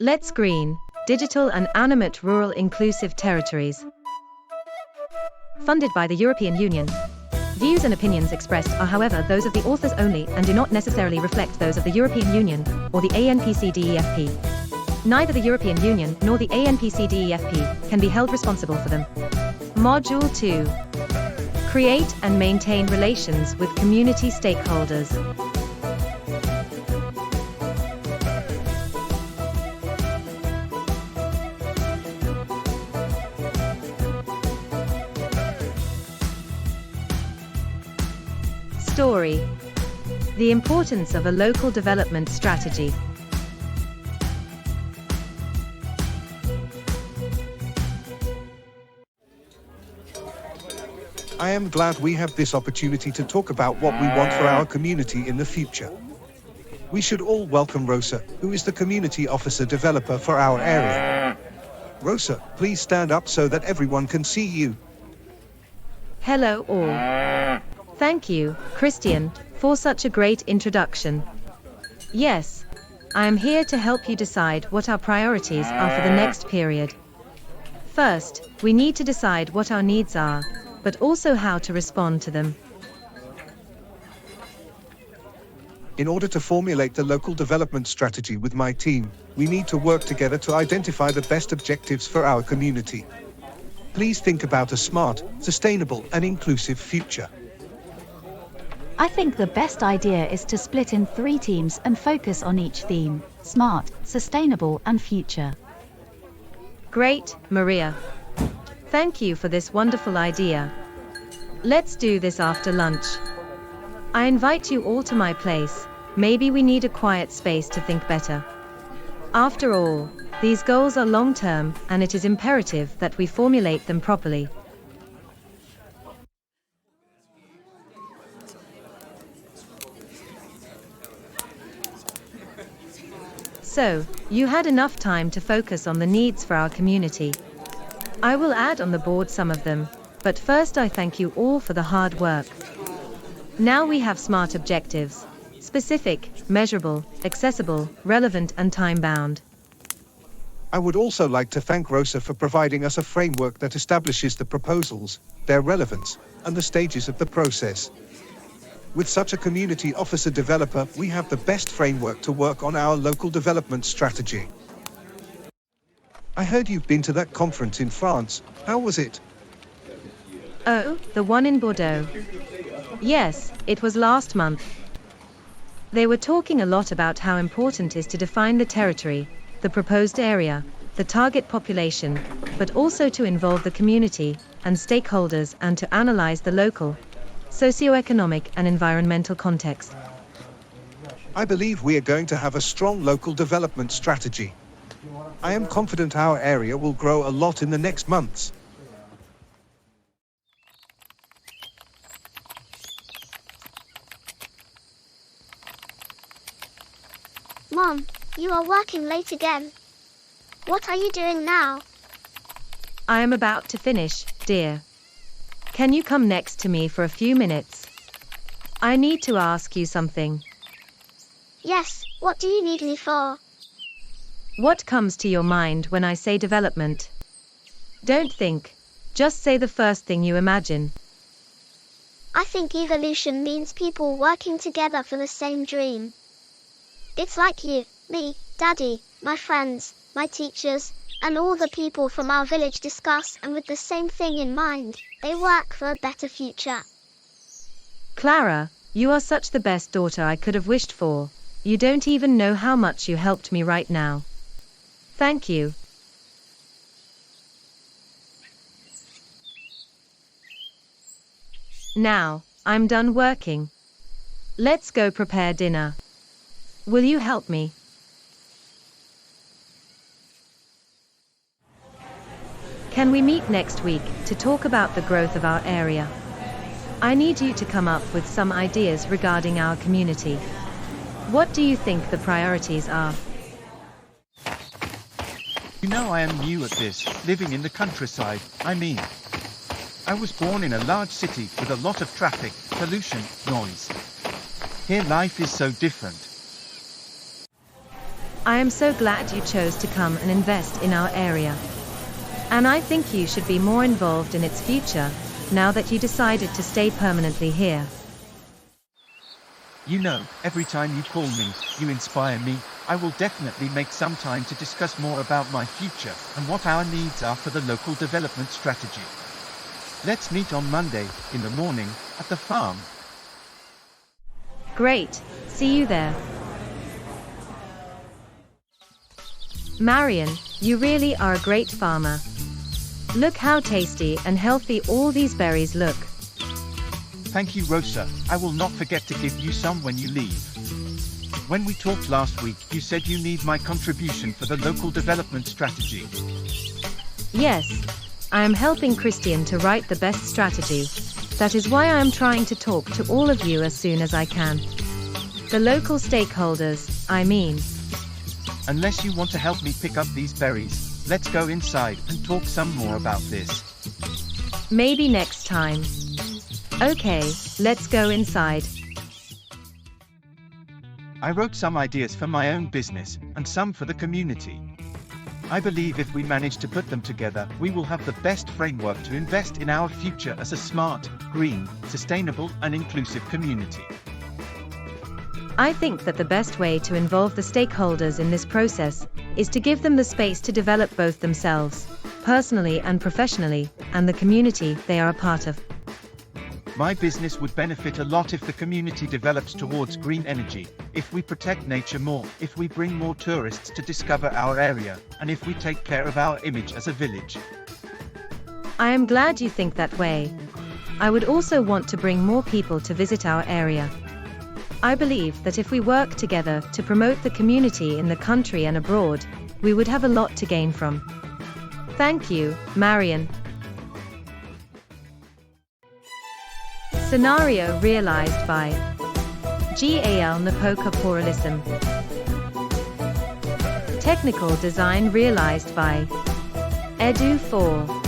Let's Green, Digital and Animate Rural Inclusive Territories. Funded by the European Union. Views and opinions expressed are, however, those of the authors only and do not necessarily reflect those of the European Union or the ANPCDEFP. Neither the European Union nor the ANPCDEFP can be held responsible for them. Module 2. Create and maintain relations with community stakeholders. Story. The importance of a local development strategy. I am glad we have this opportunity to talk about what we want for our community in the future. We should all welcome Rosa, who is the community officer developer for our area. Rosa, please stand up so that everyone can see you. Hello all. Thank you, Christian, for such a great introduction. Yes, I am here to help you decide what our priorities are for the next period. First, we need to decide what our needs are, but also how to respond to them. In order to formulate the local development strategy with my team, we need to work together to identify the best objectives for our community. Please think about a smart, sustainable, and inclusive future. I think the best idea is to split in 3 teams and focus on each theme: smart, sustainable, and future. Great, Maria. Thank you for this wonderful idea. Let's do this after lunch. I invite you all to my place. Maybe we need a quiet space to think better. After all, these goals are long-term, and it is imperative that we formulate them properly. So, you had enough time to focus on the needs for our community. I will add on the board some of them, but first I thank you all for the hard work. Now we have smart objectives: specific, measurable, accessible, relevant, and time-bound. I would also like to thank Rosa for providing us a framework that establishes the proposals, their relevance, and the stages of the process. With such a community officer developer, we have the best framework to work on our local development strategy. I heard you've been to that conference in France. How was it? Oh, the one in Bordeaux. Yes, it was last month. They were talking a lot about how important it is to define the territory, the proposed area, the target population, but also to involve the community and stakeholders and to analyze the local, socioeconomic and environmental context. I believe we are going to have a strong local development strategy. I am confident our area will grow a lot in the next months. Mom, you are working late again. What are you doing now? I am about to finish, dear. Can you come next to me for a few minutes? I need to ask you something. Yes, what do you need me for? What comes to your mind when I say development? Don't think. Just say the first thing you imagine. I think evolution means people working together for the same dream. It's like you, me, Daddy, my friends, my teachers, and all the people from our village discuss and with the same thing in mind, they work for a better future. Clara, you are such the best daughter I could have wished for. You don't even know how much you helped me right now. Thank you. Now, I'm done working. Let's go prepare dinner. Will you help me? Can we meet next week to talk about the growth of our area? I need you to come up with some ideas regarding our community. What do you think the priorities are? You know I am new at this, living in the countryside. I was born in a large city with a lot of traffic, pollution, noise. Here life is so different. I am so glad you chose to come and invest in our area. And I think you should be more involved in its future, now that you decided to stay permanently here. You know, every time you call me, you inspire me. I will definitely make some time to discuss more about my future and what our needs are for the local development strategy. Let's meet on Monday, in the morning, at the farm. Great, see you there. Marion, you really are a great farmer. Look how tasty and healthy all these berries look. Thank you, Rosa. I will not forget to give you some when you leave. When we talked last week, you said you need my contribution for the local development strategy. Yes, I am helping Christian to write the best strategy. That is why I am trying to talk to all of you as soon as I can. The local stakeholders, I mean. Unless you want to help me pick up these berries, let's go inside and talk some more about this. Maybe next time. Okay, let's go inside. I wrote some ideas for my own business, and some for the community. I believe if we manage to put them together, we will have the best framework to invest in our future as a smart, green, sustainable and inclusive community. I think that the best way to involve the stakeholders in this process is to give them the space to develop both themselves, personally and professionally, and the community they are a part of. My business would benefit a lot if the community develops towards green energy, if we protect nature more, if we bring more tourists to discover our area, and if we take care of our image as a village. I am glad you think that way. I would also want to bring more people to visit our area. I believe that if we work together to promote the community in the country and abroad, we would have a lot to gain from. Thank you, Marion. Scenario realized by GAL Napoca Pluralism. Technical design realized by Edu4.